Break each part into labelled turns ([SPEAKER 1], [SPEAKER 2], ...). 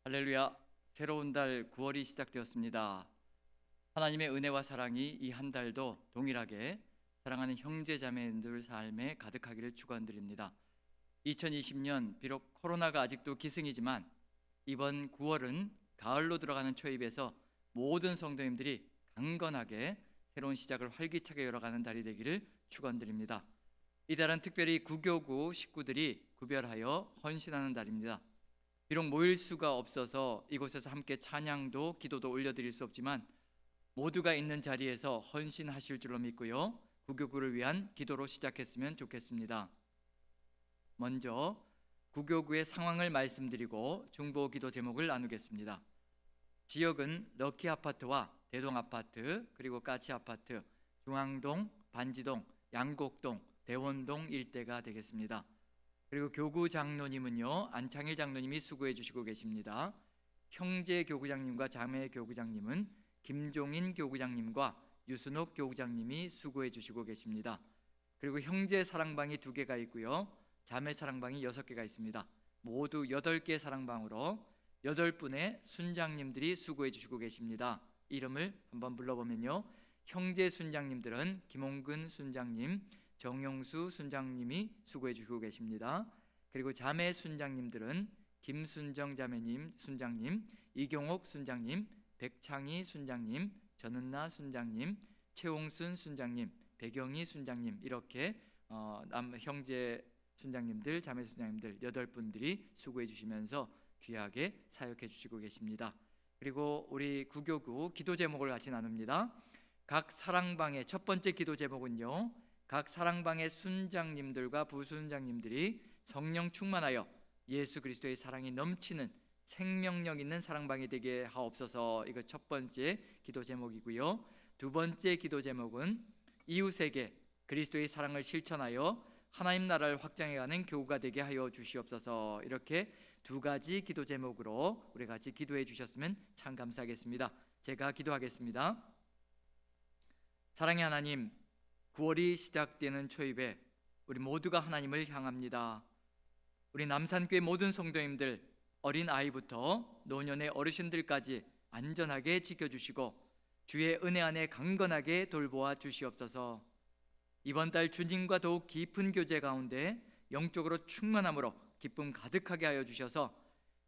[SPEAKER 1] 할렐루야. 새로운 달 9월이 시작되었습니다. 하나님의 은혜와 사랑이 이 한 달도 동일하게 사랑하는 형제 자매들 삶에 가득하기를 축원드립니다. 2020년 비록 코로나가 아직도 기승이지만 이번 9월은 가을로 들어가는 초입에서 모든 성도님들이 강건하게 새로운 시작을 활기차게 열어가는 달이 되기를 축원드립니다. 이 달은 특별히 구교구 식구들이 구별하여 헌신하는 달입니다. 비록 모일 수가 없어서 이곳에서 함께 찬양도 기도도 올려드릴 수 없지만 모두가 있는 자리에서 헌신하실 줄로 믿고요, 구교구를 위한 기도로 시작했으면 좋겠습니다. 먼저 구교구의 상황을 말씀드리고 중보 기도 제목을 나누겠습니다. 지역은 럭키 아파트와 대동 아파트, 그리고 까치 아파트, 중앙동, 반지동, 양곡동, 대원동 일대가 되겠습니다. 그리고 교구 장로님은요, 안창일 장로님이 수고해 주시고 계십니다. 형제 교구장님과 자매 교구장님은 김종인 교구장님과 유순옥 교구장님이 수고해 주시고 계십니다. 그리고 형제 사랑방이 2개가 있고요, 자매 사랑방이 6개가 있습니다. 모두 8개 사랑방으로 8분의 순장님들이 수고해 주시고 계십니다. 이름을 한번 불러보면요, 형제 순장님들은 김홍근 순장님, 정용수 순장님이 수고해 주시고 계십니다. 그리고 자매 순장님들은 김순정 자매님 순장님, 이경옥 순장님, 백창희 순장님, 전은나 순장님, 최홍순 순장님, 배경희 순장님, 이렇게 형제 순장님들, 자매 순장님들 8분들이 수고해 주시면서 귀하게 사역해 주시고 계십니다. 그리고 우리 구교구 기도 제목을 같이 나눕니다. 각 사랑방의 첫 번째 기도 제목은요, 각 사랑방의 순장님들과 부순장님들이 성령 충만하여 예수 그리스도의 사랑이 넘치는 생명력 있는 사랑방이 되게 하옵소서. 이거 첫 번째 기도 제목이고요. 두 번째 기도 제목은 이웃에게 그리스도의 사랑을 실천하여 하나님 나라를 확장해가는 교우가 되게 하여 주시옵소서. 이렇게 2가지 기도 제목으로 우리 같이 기도해 주셨으면 참 감사하겠습니다. 제가 기도하겠습니다. 사랑의 하나님, 9월이 시작되는 초입에 우리 모두가 하나님을 향합니다. 우리 남산교회 모든 성도님들, 어린 아이부터 노년의 어르신들까지 안전하게 지켜주시고 주의 은혜 안에 강건하게 돌보아 주시옵소서. 이번 달 주님과 더욱 깊은 교제 가운데 영적으로 충만함으로 기쁨 가득하게 하여 주셔서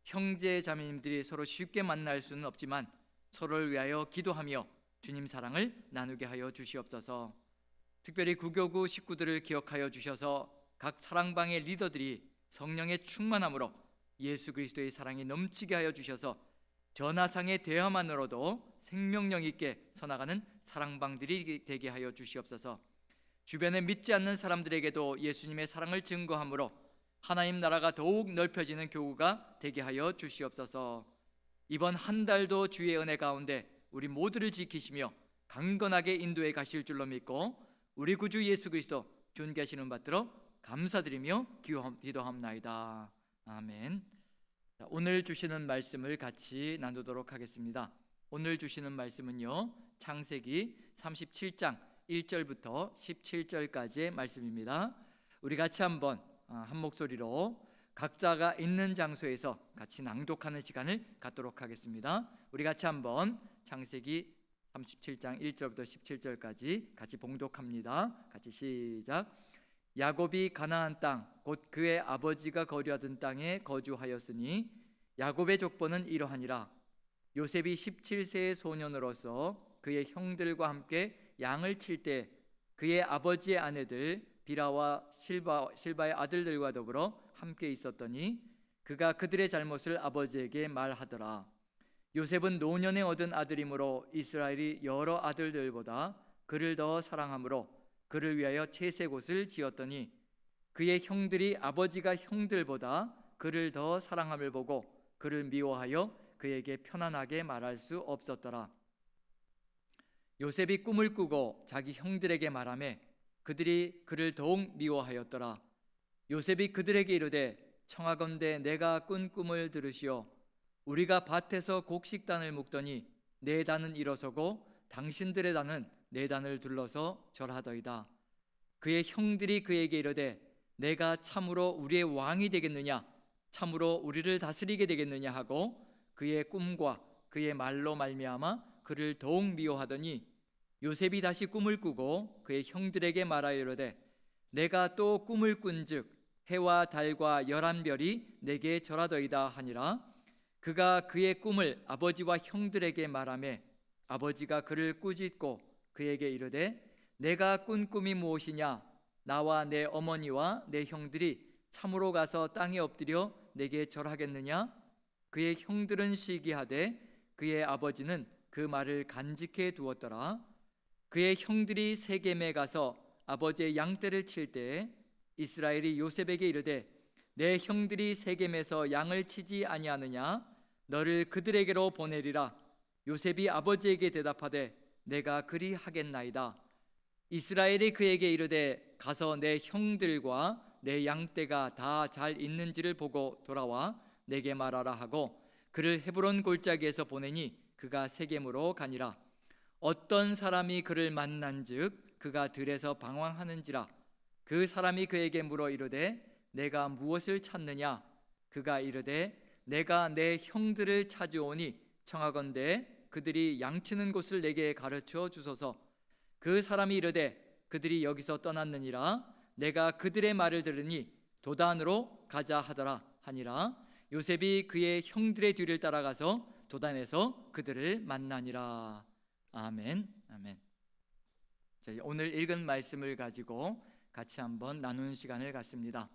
[SPEAKER 1] 형제 자매님들이 서로 쉽게 만날 수는 없지만 서로를 위하여 기도하며 주님 사랑을 나누게 하여 주시옵소서. 특별히 구교구 식구들을 기억하여 주셔서 각 사랑방의 리더들이 성령의 충만함으로 예수 그리스도의 사랑이 넘치게 하여 주셔서 전하상의 대화만으로도 생명력 있게 서나가는 사랑방들이 되게 하여 주시옵소서. 주변에 믿지 않는 사람들에게도 예수님의 사랑을 증거함으로 하나님 나라가 더욱 넓혀지는 교우가 되게 하여 주시옵소서. 이번 한 달도 주의 은혜 가운데 우리 모두를 지키시며 강건하게 인도해 가실 줄로 믿고 우리 구주 예수 그리스도 존귀하시는 받들어 감사드리며 기도합나이다. 아멘. 오늘 주시는 말씀을 같이 나누도록 하겠습니다. 오늘 주시는 말씀은요, 창세기 37장 1절부터 17절까지의 말씀입니다. 우리 같이 한번 한 목소리로 각자가 있는 장소에서 같이 낭독하는 시간을 갖도록 하겠습니다. 우리 같이 한번 창세기 37장 1절부터 17절까지 같이 봉독합니다. 같이 시작. 야곱이 가나안 땅 곧 그의 아버지가 거류하던 땅에 거주하였으니 야곱의 족보는 이러하니라. 요셉이 17세의 소년으로서 그의 형들과 함께 양을 칠 때 그의 아버지의 아내들 비라와 실바의 아들들과 더불어 함께 있었더니 그가 그들의 잘못을 아버지에게 말하더라. 요셉은 노년에 얻은 아들이므로 이스라엘이 여러 아들들보다 그를 더 사랑하므로 그를 위하여 채색옷을 지었더니 그의 형들이 아버지가 형들보다 그를 더 사랑함을 보고 그를 미워하여 그에게 편안하게 말할 수 없었더라. 요셉이 꿈을 꾸고 자기 형들에게 말하매 그들이 그를 더욱 미워하였더라. 요셉이 그들에게 이르되 청하건대 내가 꾼 꿈을 들으시오. 우리가 밭에서 곡식단을 묶더니 내 단은 일어서고 당신들의 단은 내 단을 둘러서 절하더이다. 그의 형들이 그에게 이르되 내가 참으로 우리의 왕이 되겠느냐, 참으로 우리를 다스리게 되겠느냐 하고 그의 꿈과 그의 말로 말미암아 그를 더욱 미워하더니 요셉이 다시 꿈을 꾸고 그의 형들에게 말하여 이르되 내가 또 꿈을 꾼즉 해와 달과 11별이 내게 절하더이다 하니라. 그가 그의 꿈을 아버지와 형들에게 말하매 아버지가 그를 꾸짖고 그에게 이르되 내가 꾼 꿈이 무엇이냐? 나와 내 어머니와 내 형들이 참으로 가서 땅에 엎드려 내게 절하겠느냐? 그의 형들은 시기하되 그의 아버지는 그 말을 간직해 두었더라. 그의 형들이 세겜에 가서 아버지의 양떼를 칠 때에 이스라엘이 요셉에게 이르되 내 형들이 세겜에서 양을 치지 아니하느냐? 너를 그들에게로 보내리라. 요셉이 아버지에게 대답하되 내가 그리 하겠나이다. 이스라엘이 그에게 이르되 가서 내 형들과 내 양떼가 다 잘 있는지를 보고 돌아와 내게 말하라 하고 그를 헤브론 골짜기에서 보내니 그가 세겜으로 가니라. 어떤 사람이 그를 만난즉 그가 들에서 방황하는지라. 그 사람이 그에게 물어 이르되 내가 무엇을 찾느냐? 그가 이르되 내가 내 형들을 찾으오니 청하건대 그들이 양치는 곳을 내게 가르쳐 주소서. 그 사람이 이르되 그들이 여기서 떠났느니라. 내가 그들의 말을 들으니 도단으로 가자 하더라 하니라. 요셉이 그의 형들의 뒤를 따라가서 도단에서 그들을 만나니라. 아멘. 아멘. 자, 오늘 읽은 말씀을 가지고 같이 한번 나누는 시간을 갖습니다.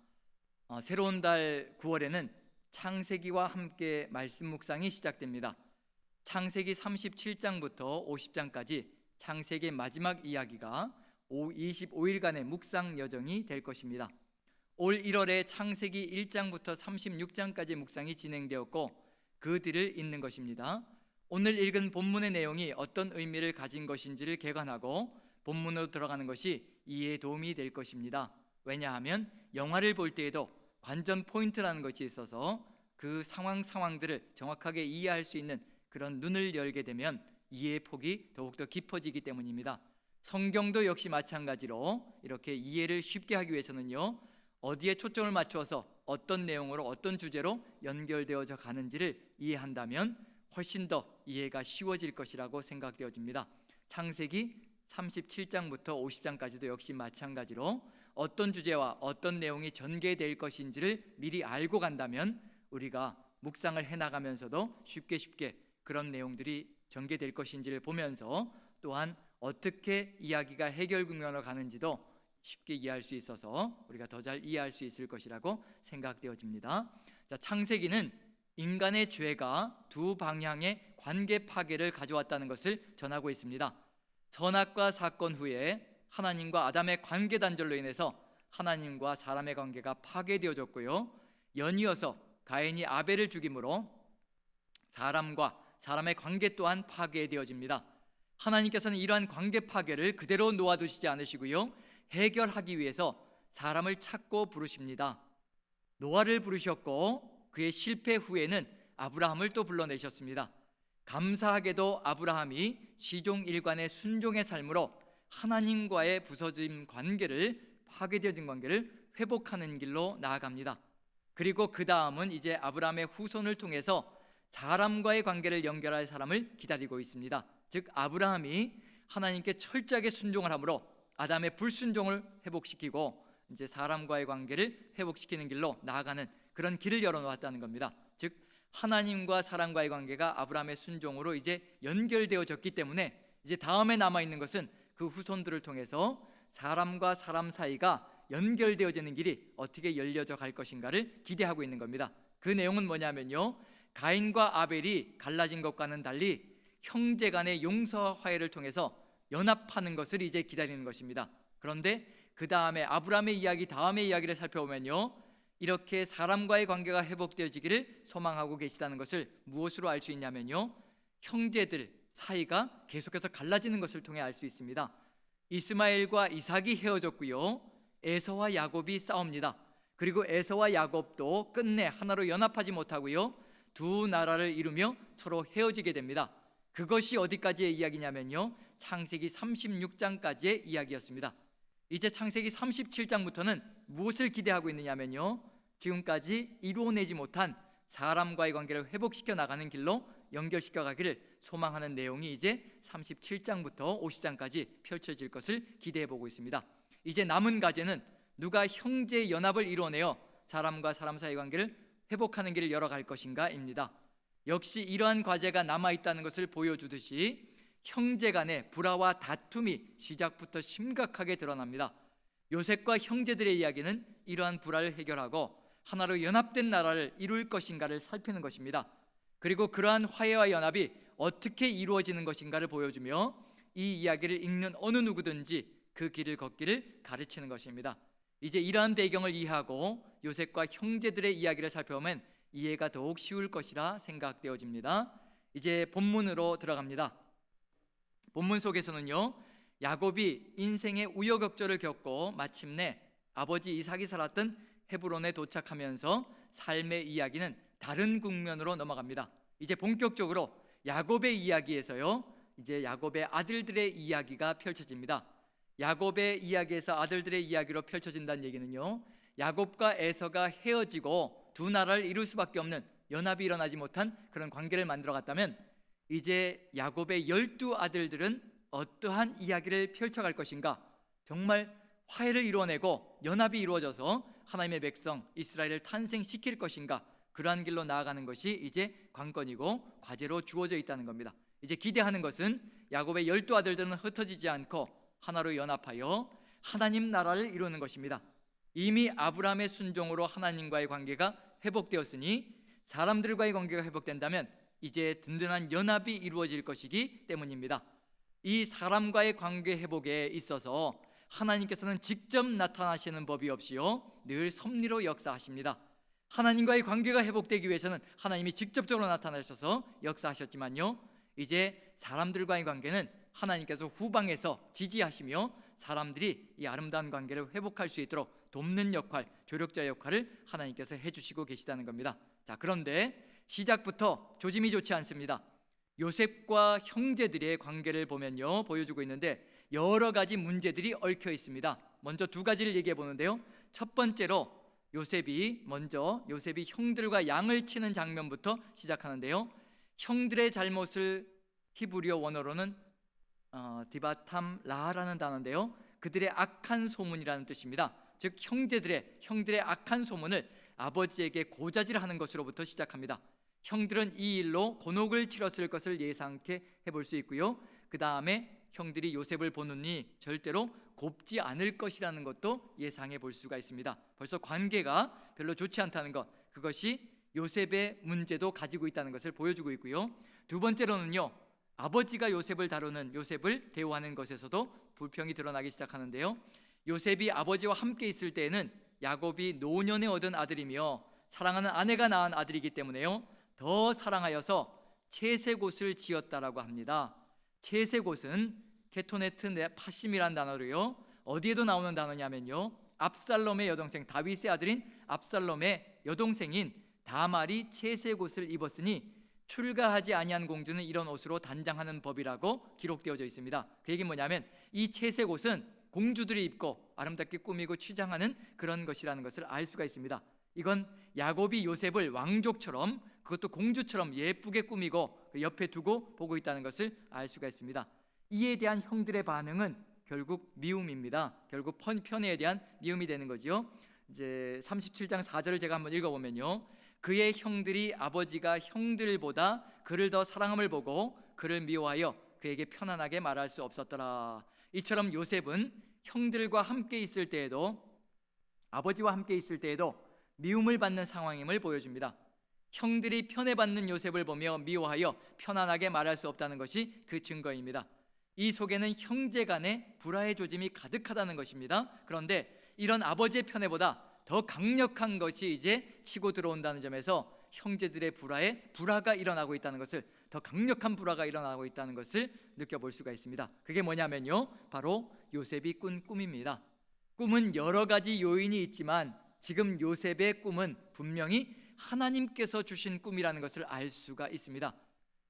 [SPEAKER 1] 새로운 달 9월에는 창세기와 함께 말씀 묵상이 시작됩니다. 창세기 37장부터 50장까지 창세기의 마지막 이야기가 25일간의 묵상 여정이 될 것입니다. 올 1월에 창세기 1장부터 36장까지 묵상이 진행되었고 그 뒤를 잇는 것입니다. 오늘 읽은 본문의 내용이 어떤 의미를 가진 것인지를 개관하고 본문으로 들어가는 것이 이해에 도움이 될 것입니다. 왜냐하면 영화를 볼 때에도 관전 포인트라는 것이 있어서 그 상황들을 정확하게 이해할 수 있는 그런 눈을 열게 되면 이해의 폭이 더욱더 깊어지기 때문입니다. 성경도 역시 마찬가지로 이렇게 이해를 쉽게 하기 위해서는요, 어디에 초점을 맞춰서 어떤 내용으로 어떤 주제로 연결되어져 가는지를 이해한다면 훨씬 더 이해가 쉬워질 것이라고 생각되어집니다. 창세기 37장부터 50장까지도 역시 마찬가지로 어떤 주제와 어떤 내용이 전개될 것인지를 미리 알고 간다면 우리가 묵상을 해나가면서도 쉽게 그런 내용들이 전개될 것인지를 보면서 또한 어떻게 이야기가 해결 국면으로 가는지도 쉽게 이해할 수 있어서 우리가 더 잘 이해할 수 있을 것이라고 생각되어집니다. 자, 창세기는 인간의 죄가 두 방향의 관계 파괴를 가져왔다는 것을 전하고 있습니다. 선악과 사건 후에 하나님과 아담의 관계 단절로 인해서 하나님과 사람의 관계가 파괴되어졌고요, 연이어서 가인이 아벨을 죽임으로 사람과 사람의 관계 또한 파괴되어집니다. 하나님께서는 이러한 관계 파괴를 그대로 놓아두시지 않으시고요, 해결하기 위해서 사람을 찾고 부르십니다. 노아를 부르셨고 그의 실패 후에는 아브라함을 또 불러내셨습니다. 감사하게도 아브라함이 시종일관의 순종의 삶으로 하나님과의 부서진 관계를, 파괴되어진 관계를 회복하는 길로 나아갑니다. 그리고 그 다음은 이제 아브라함의 후손을 통해서 사람과의 관계를 연결할 사람을 기다리고 있습니다. 즉 아브라함이 하나님께 철저하게 순종을 함으로 아담의 불순종을 회복시키고 이제 사람과의 관계를 회복시키는 길로 나아가는 그런 길을 열어놓았다는 겁니다. 즉 하나님과 사람과의 관계가 아브라함의 순종으로 이제 연결되어졌기 때문에 이제 다음에 남아있는 것은 그 후손들을 통해서 사람과 사람 사이가 연결되어지는 길이 어떻게 열려져 갈 것인가를 기대하고 있는 겁니다. 그 내용은 뭐냐면요, 가인과 아벨이 갈라진 것과는 달리 형제 간의 용서와 화해를 통해서 연합하는 것을 이제 기다리는 것입니다. 그런데 그 다음에 아브라함의 이야기, 다음의 이야기를 살펴보면요, 이렇게 사람과의 관계가 회복되어지기를 소망하고 계시다는 것을 무엇으로 알 수 있냐면요, 형제들 사이가 계속해서 갈라지는 것을 통해 알 수 있습니다. 이스마엘과 이삭이 헤어졌고요, 에서와 야곱이 싸웁니다. 그리고 에서와 야곱도 끝내 하나로 연합하지 못하고요, 두 나라를 이루며 서로 헤어지게 됩니다. 그것이 어디까지의 이야기냐면요, 창세기 36장까지의 이야기였습니다. 이제 창세기 37장부터는 무엇을 기대하고 있느냐면요, 지금까지 이루어내지 못한 사람과의 관계를 회복시켜 나가는 길로 연결시켜 가기를 소망하는 내용이 이제 37장부터 50장까지 펼쳐질 것을 기대해 보고 있습니다. 이제 남은 과제는 누가 형제 연합을 이루어내어 사람과 사람 사이의 관계를 회복하는 길을 열어갈 것인가입니다. 역시 이러한 과제가 남아있다는 것을 보여주듯이 형제 간의 불화와 다툼이 시작부터 심각하게 드러납니다. 요셉과 형제들의 이야기는 이러한 불화를 해결하고 하나로 연합된 나라를 이룰 것인가를 살피는 것입니다. 그리고 그러한 화해와 연합이 어떻게 이루어지는 것인가를 보여주며 이 이야기를 읽는 어느 누구든지 그 길을 걷기를 가르치는 것입니다. 이제 이러한 배경을 이해하고 요셉과 형제들의 이야기를 살펴보면 이해가 더욱 쉬울 것이라 생각되어집니다. 이제 본문으로 들어갑니다. 본문 속에서는요, 야곱이 인생의 우여곡절을 겪고 마침내 아버지 이삭이 살았던 헤브론에 도착하면서 삶의 이야기는 다른 국면으로 넘어갑니다. 이제 본격적으로 야곱의 이야기에서요, 이제 야곱의 아들들의 이야기가 펼쳐집니다. 야곱의 이야기에서 아들들의 이야기로 펼쳐진다는 얘기는요, 야곱과 에서가 헤어지고 두 나라를 이룰 수밖에 없는 연합이 일어나지 못한 그런 관계를 만들어 갔다면, 이제 야곱의 12아들들은 어떠한 이야기를 펼쳐갈 것인가? 정말 화해를 이루어내고 연합이 이루어져서 하나님의 백성 이스라엘을 탄생시킬 것인가? 그러한 길로 나아가는 것이 이제 관건이고 과제로 주어져 있다는 겁니다. 이제 기대하는 것은 야곱의 12아들들은 흩어지지 않고 하나로 연합하여 하나님 나라를 이루는 것입니다. 이미 아브라함의 순종으로 하나님과의 관계가 회복되었으니 사람들과의 관계가 회복된다면 이제 든든한 연합이 이루어질 것이기 때문입니다. 이 사람과의 관계 회복에 있어서 하나님께서는 직접 나타나시는 법이 없이요, 늘 섭리로 역사하십니다. 하나님과의 관계가 회복되기 위해서는 하나님이 직접적으로 나타나셔서 역사하셨지만요, 이제 사람들과의 관계는 하나님께서 후방에서 지지하시며 사람들이 이 아름다운 관계를 회복할 수 있도록 돕는 역할, 조력자 역할을 하나님께서 해주시고 계시다는 겁니다. 자, 그런데 시작부터 조짐이 좋지 않습니다. 요셉과 형제들의 관계를 보면요, 보여주고 있는데 여러 가지 문제들이 얽혀 있습니다. 먼저 두 가지를 얘기해 보는데요, 첫 번째로 요셉이 형들과 양을 치는 장면부터 시작하는데요, 형들의 잘못을 히브리어 원어로는 디바탐 라라는 단어인데요, 그들의 악한 소문이라는 뜻입니다. 즉 형들의 악한 소문을 아버지에게 고자질하는 것으로부터 시작합니다. 형들은 이 일로 곤혹을 치렀을 것을 예상케 해볼 수 있고요, 그 다음에 형들이 요셉을 보느니 절대로 곱지 않을 것이라는 것도 예상해 볼 수가 있습니다. 벌써 관계가 별로 좋지 않다는 것, 그것이 요셉의 문제도 가지고 있다는 것을 보여주고 있고요, 두 번째로는요, 아버지가 요셉을 대우하는 것에서도 불평이 드러나기 시작하는데요, 요셉이 아버지와 함께 있을 때에는 야곱이 노년에 얻은 아들이며 사랑하는 아내가 낳은 아들이기 때문에요, 더 사랑하여서 채색옷을 지었다라고 합니다. 채색옷은 케토네트 파심이란 단어로요, 어디에도 나오는 단어냐면요, 압살롬의 여동생 다윗의 아들인 압살롬의 여동생인 다말이 채색옷을 입었으니 출가하지 아니한 공주는 이런 옷으로 단장하는 법이라고 기록되어져 있습니다. 그 얘기는 뭐냐면 이 채색옷은 공주들이 입고 아름답게 꾸미고 취장하는 그런 것이라는 것을 알 수가 있습니다. 이건 야곱이 요셉을 왕족처럼, 그것도 공주처럼 예쁘게 꾸미고 옆에 두고 보고 있다는 것을 알 수가 있습니다. 이에 대한 형들의 반응은 결국 미움입니다. 결국 편애에 대한 미움이 되는 거지요. 이제 37장 4절을 제가 한번 읽어보면요, 그의 형들이 아버지가 형들보다 그를 더 사랑함을 보고 그를 미워하여 그에게 편안하게 말할 수 없었더라. 이처럼 요셉은 형들과 함께 있을 때에도, 아버지와 함께 있을 때에도 미움을 받는 상황임을 보여줍니다. 형들이 편애받는 요셉을 보며 미워하여 편안하게 말할 수 없다는 것이 그 증거입니다. 이 속에는 형제 간의 불화의 조짐이 가득하다는 것입니다. 그런데 이런 아버지의 편애보다 더 강력한 것이 이제 치고 들어온다는 점에서 형제들의 불화가 일어나고 있다는 것을, 더 강력한 불화가 일어나고 있다는 것을 느껴볼 수가 있습니다. 그게 뭐냐면요, 바로 요셉이 꾼 꿈입니다. 꿈은 여러 가지 요인이 있지만 지금 요셉의 꿈은 분명히 하나님께서 주신 꿈이라는 것을 알 수가 있습니다.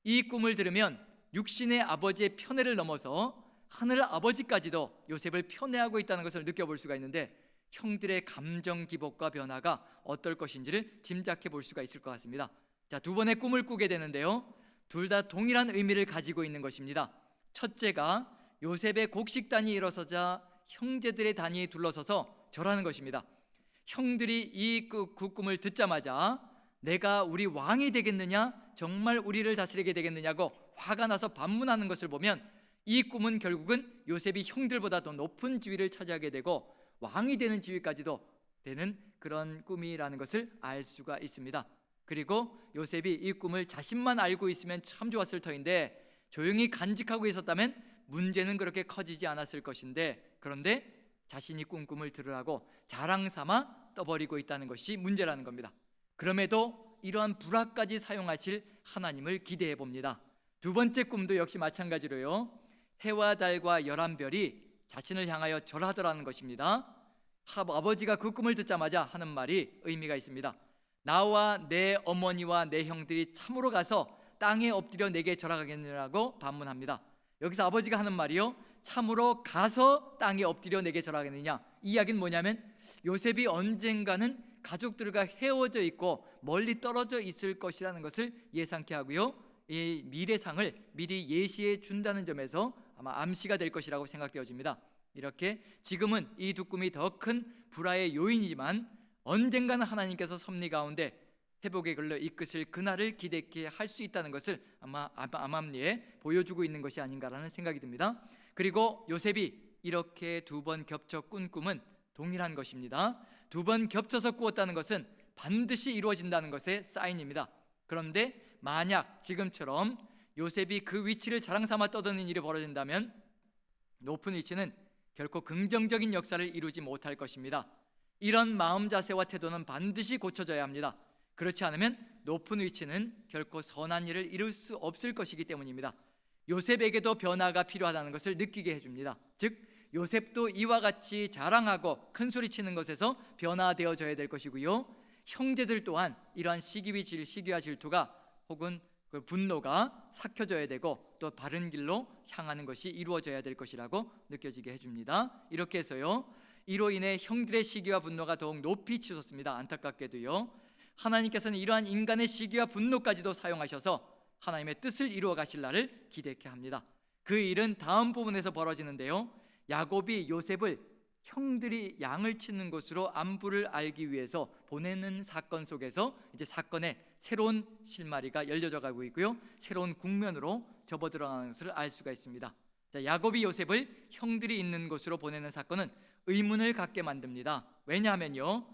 [SPEAKER 1] 이 꿈을 들으면 육신의 아버지의 편애를 넘어서 하늘 아버지까지도 요셉을 편애하고 있다는 것을 느껴볼 수가 있는데, 형들의 감정 기복과 변화가 어떨 것인지를 짐작해 볼 수가 있을 것 같습니다. 자, 두 번의 꿈을 꾸게 되는데요, 둘 다 동일한 의미를 가지고 있는 것입니다. 첫째가 요셉의 곡식단이 일어서자 형제들의 단이 둘러서서 절하는 것입니다. 형들이 이 꿈을 듣자마자 내가 우리 왕이 되겠느냐, 정말 우리를 다스리게 되겠느냐고 화가 나서 반문하는 것을 보면 이 꿈은 결국은 요셉이 형들보다 더 높은 지위를 차지하게 되고 왕이 되는 지위까지도 되는 그런 꿈이라는 것을 알 수가 있습니다. 그리고 요셉이 이 꿈을 자신만 알고 있으면 참 좋았을 터인데 조용히 간직하고 있었다면 문제는 그렇게 커지지 않았을 것인데, 그런데 자신이 꾼 꿈을 들으라고 자랑 삼아 떠버리고 있다는 것이 문제라는 겁니다. 그럼에도 이러한 불화까지 사용하실 하나님을 기대해 봅니다. 두 번째 꿈도 역시 마찬가지로요, 해와 달과 11별이 자신을 향하여 절하더라는 것입니다. 아버지가 그 꿈을 듣자마자 하는 말이 의미가 있습니다. 나와 내 어머니와 내 형들이 참으로 가서 땅에 엎드려 내게 절하겠느냐고 반문합니다. 여기서 아버지가 하는 말이요, 참으로 가서 땅에 엎드려 내게 절하겠느냐. 이 이야기는 뭐냐면 요셉이 언젠가는 가족들과 헤어져 있고 멀리 떨어져 있을 것이라는 것을 예상케 하고요, 이 미래상을 미리 예시해 준다는 점에서 아마 암시가 될 것이라고 생각되어집니다. 이렇게 지금은 이 두 꿈이 더 큰 불화의 요인이지만 언젠가는 하나님께서 섭리 가운데 회복의 글로 이끄실 그날을 기대케 할 수 있다는 것을 아마 암암리에 보여주고 있는 것이 아닌가라는 생각이 듭니다. 그리고 요셉이 이렇게 두 번 겹쳐 꾼 꿈은 동일한 것입니다. 두 번 겹쳐서 꾸었다는 것은 반드시 이루어진다는 것의 사인입니다. 그런데 만약 지금처럼 요셉이 그 위치를 자랑 삼아 떠드는 일이 벌어진다면 높은 위치는 결코 긍정적인 역사를 이루지 못할 것입니다. 이런 마음 자세와 태도는 반드시 고쳐져야 합니다. 그렇지 않으면 높은 위치는 결코 선한 일을 이룰 수 없을 것이기 때문입니다. 요셉에게도 변화가 필요하다는 것을 느끼게 해줍니다. 즉 요셉도 이와 같이 자랑하고 큰소리 치는 것에서 변화되어져야 될 것이고요, 형제들 또한 이러한 시기와 질투가 혹은 그 분노가 삭혀져야 되고 또 바른 길로 향하는 것이 이루어져야 될 것이라고 느껴지게 해줍니다. 이렇게 해서요, 이로 인해 형들의 시기와 분노가 더욱 높이 치솟습니다. 안타깝게도요, 하나님께서는 이러한 인간의 시기와 분노까지도 사용하셔서 하나님의 뜻을 이루어 가실 날을 기대케 합니다. 그 일은 다음 부분에서 벌어지는데요, 야곱이 요셉을 형들이 양을 치는 곳으로 안부를 알기 위해서 보내는 사건 속에서 이제 사건의 새로운 실마리가 열려져 가고 있고요, 새로운 국면으로 접어들어가는 것을 알 수가 있습니다. 자, 야곱이 요셉을 형들이 있는 곳으로 보내는 사건은 의문을 갖게 만듭니다. 왜냐하면요,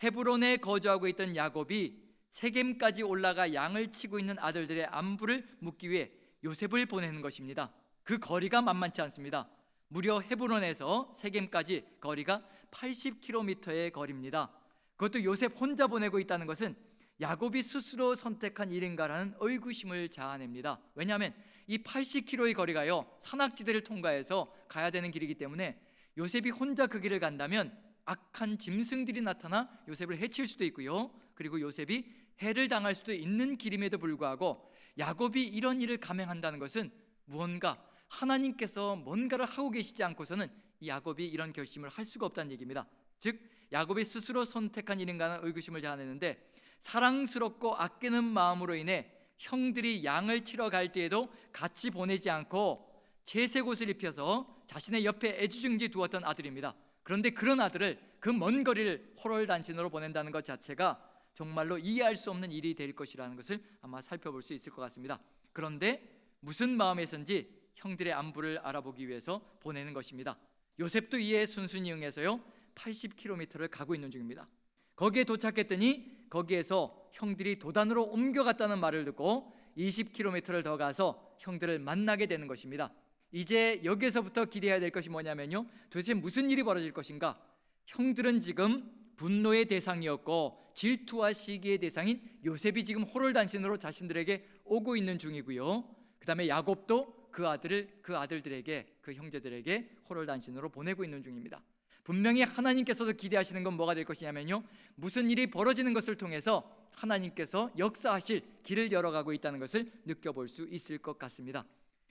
[SPEAKER 1] 헤브론에 거주하고 있던 야곱이 세겜까지 올라가 양을 치고 있는 아들들의 안부를 묻기 위해 요셉을 보내는 것입니다. 그 거리가 만만치 않습니다. 무려 헤브론에서 세겜까지 거리가 80km의 거리입니다. 그것도 요셉 혼자 보내고 있다는 것은 야곱이 스스로 선택한 일인가라는 의구심을 자아냅니다. 왜냐하면 이 80km의 거리가요, 산악지대를 통과해서 가야 되는 길이기 때문에 요셉이 혼자 그 길을 간다면 악한 짐승들이 나타나 요셉을 해칠 수도 있고요, 그리고 요셉이 해를 당할 수도 있는 길임에도 불구하고 야곱이 이런 일을 감행한다는 것은 무언가 하나님께서 뭔가를 하고 계시지 않고서는 이 야곱이 이런 결심을 할 수가 없다는 얘기입니다. 즉 야곱이 스스로 선택한 일인가 하는 의구심을 자아내는데, 사랑스럽고 아끼는 마음으로 인해 형들이 양을 치러 갈 때에도 같이 보내지 않고 채색 옷을 입혀서 자신의 옆에 애지중지 두었던 아들입니다. 그런데 그런 아들을 그 먼 거리를 호롤단신으로 보낸다는 것 자체가 정말로 이해할 수 없는 일이 될 것이라는 것을 아마 살펴볼 수 있을 것 같습니다. 그런데 무슨 마음에선지 형들의 안부를 알아보기 위해서 보내는 것입니다. 요셉도 이에 순순히 응해서요, 80km를 가고 있는 중입니다. 거기에 도착했더니 거기에서 형들이 도단으로 옮겨갔다는 말을 듣고 20km를 더 가서 형들을 만나게 되는 것입니다. 이제 여기에서부터 기대해야 될 것이 뭐냐면요, 도대체 무슨 일이 벌어질 것인가? 형들은 지금 분노의 대상이었고 질투와 시기의 대상인 요셉이 지금 호롤단신으로 자신들에게 오고 있는 중이고요, 그 다음에 야곱도 그 아들들에게, 그 형제들에게 호롤단신으로 보내고 있는 중입니다. 분명히 하나님께서도 기대하시는 건 뭐가 될 것이냐면요, 무슨 일이 벌어지는 것을 통해서 하나님께서 역사하실 길을 열어가고 있다는 것을 느껴볼 수 있을 것 같습니다.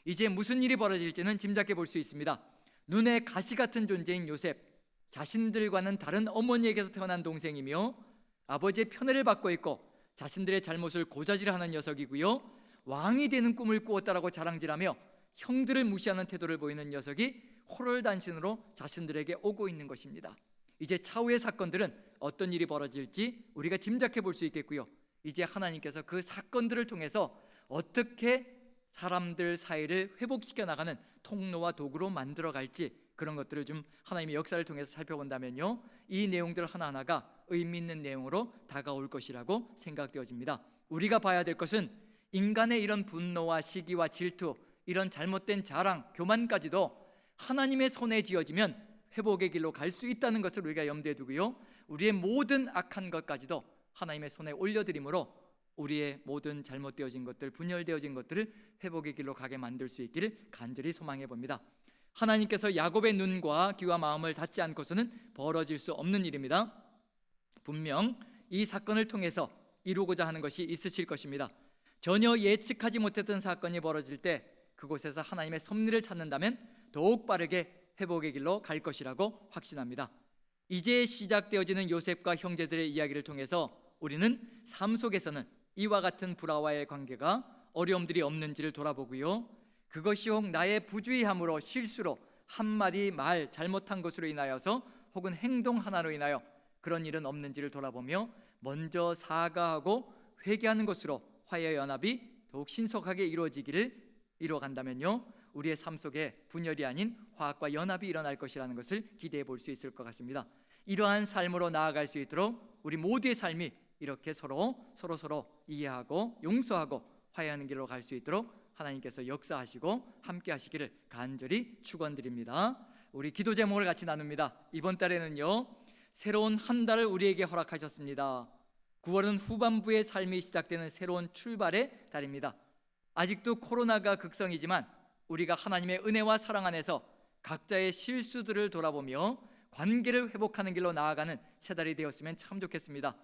[SPEAKER 1] 이제 무슨 일이 벌어질지는 짐작해 볼 수 있습니다. 눈에 가시 같은 존재인 요셉, 자신들과는 다른 어머니에게서 태어난 동생이며 아버지의 편애를 받고 있고 자신들의 잘못을 고자질하는 녀석이고요, 왕이 되는 꿈을 꾸었다라고 자랑질하며 형들을 무시하는 태도를 보이는 녀석이 호롤단신으로 자신들에게 오고 있는 것입니다. 이제 차후의 사건들은 어떤 일이 벌어질지 우리가 짐작해 볼 수 있겠고요, 이제 하나님께서 그 사건들을 통해서 어떻게 사람들 사이를 회복시켜 나가는 통로와 도구로 만들어 갈지, 그런 것들을 좀 하나님의 역사를 통해서 살펴본다면요, 이 내용들 하나하나가 의미 있는 내용으로 다가올 것이라고 생각되어집니다. 우리가 봐야 될 것은 인간의 이런 분노와 시기와 질투, 이런 잘못된 자랑, 교만까지도 하나님의 손에 쥐어지면 회복의 길로 갈 수 있다는 것을 우리가 염두에 두고요, 우리의 모든 악한 것까지도 하나님의 손에 올려드림으로 우리의 모든 잘못되어진 것들, 분열되어진 것들을 회복의 길로 가게 만들 수 있기를 간절히 소망해 봅니다. 하나님께서 야곱의 눈과 귀와 마음을 닫지 않고서는 벌어질 수 없는 일입니다. 분명 이 사건을 통해서 이루고자 하는 것이 있으실 것입니다. 전혀 예측하지 못했던 사건이 벌어질 때 그곳에서 하나님의 섭리를 찾는다면 더욱 빠르게 회복의 길로 갈 것이라고 확신합니다. 이제 시작되어지는 요셉과 형제들의 이야기를 통해서 우리는 삶 속에서는 이와 같은 불화와의 관계가 어려움들이 없는지를 돌아보고요, 그것이 혹 나의 부주의함으로 실수로 한마디 말 잘못한 것으로 인하여서 혹은 행동 하나로 인하여 그런 일은 없는지를 돌아보며 먼저 사과하고 회개하는 것으로 화해 연합이 더욱 신속하게 이루어간다면요, 우리의 삶 속에 분열이 아닌 화합과 연합이 일어날 것이라는 것을 기대해 볼 수 있을 것 같습니다. 이러한 삶으로 나아갈 수 있도록 우리 모두의 삶이 이렇게 서로 이해하고 용서하고 화해하는 길로 갈 수 있도록 하나님께서 역사하시고 함께 하시기를 간절히 축원드립니다. 우리 기도 제목을 같이 나눕니다. 이번 달에는요, 새로운 한 달을 우리에게 허락하셨습니다. 9월은 후반부의 삶이 시작되는 새로운 출발의 달입니다. 아직도 코로나가 극성이지만 우리가 하나님의 은혜와 사랑 안에서 각자의 실수들을 돌아보며 관계를 회복하는 길로 나아가는 새 달이 되었으면 참 좋겠습니다.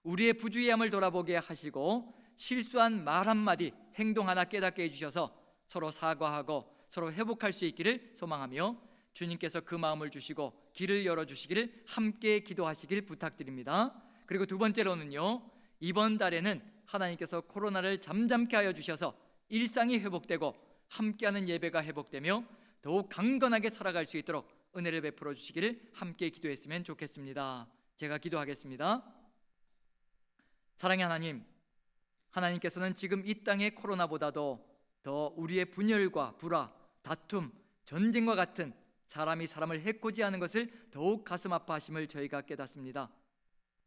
[SPEAKER 1] 우리의 부주의함을 돌아보게 하시고 실수한 말 한마디, 행동 하나 깨닫게 해주셔서 서로 사과하고 서로 회복할 수 있기를 소망하며 주님께서 그 마음을 주시고 길을 열어주시기를 함께 기도하시길 부탁드립니다. 그리고 두 번째로는요, 이번 달에는 하나님께서 코로나를 잠잠케 하여 주셔서 일상이 회복되고 함께하는 예배가 회복되며 더욱 강건하게 살아갈 수 있도록 은혜를 베풀어 주시기를 함께 기도했으면 좋겠습니다. 제가 기도하겠습니다. 사랑의 하나님, 하나님께서는 지금 이 땅의 코로나보다도 더 우리의 분열과 불화, 다툼, 전쟁과 같은 사람이 사람을 해코지하는 것을 더욱 가슴 아파하심을 저희가 깨닫습니다.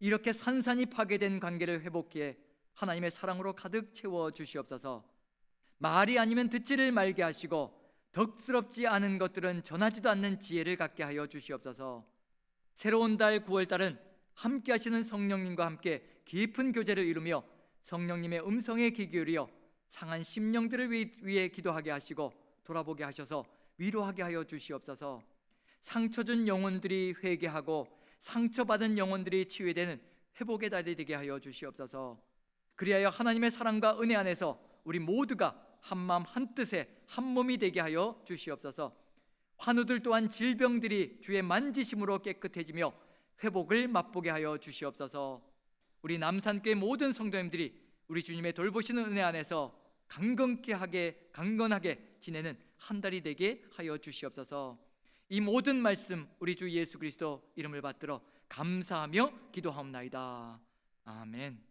[SPEAKER 1] 이렇게 산산이 파괴된 관계를 회복해 하나님의 사랑으로 가득 채워 주시옵소서. 말이 아니면 듣지를 말게 하시고 덕스럽지 않은 것들은 전하지도 않는 지혜를 갖게 하여 주시옵소서. 새로운 달 9월달은 함께 하시는 성령님과 함께 깊은 교제를 이루며 성령님의 음성에 귀 기울여 상한 심령들을 위해 기도하게 하시고 돌아보게 하셔서 위로하게 하여 주시옵소서. 상처 준 영혼들이 회개하고 상처받은 영혼들이 치유되는 회복의 달이 되게 하여 주시옵소서. 그리하여 하나님의 사랑과 은혜 안에서 우리 모두가 한마음 한뜻에 한몸이 되게 하여 주시옵소서. 환우들 또한 질병들이 주의 만지심으로 깨끗해지며 회복을 맛보게 하여 주시옵소서. 우리 남산교회 모든 성도님들이 우리 주님의 돌보시는 은혜 안에서 강건하게 지내는 한 달이 되게 하여 주시옵소서. 이 모든 말씀 우리 주 예수 그리스도 이름을 받들어 감사하며 기도하옵나이다. 아멘.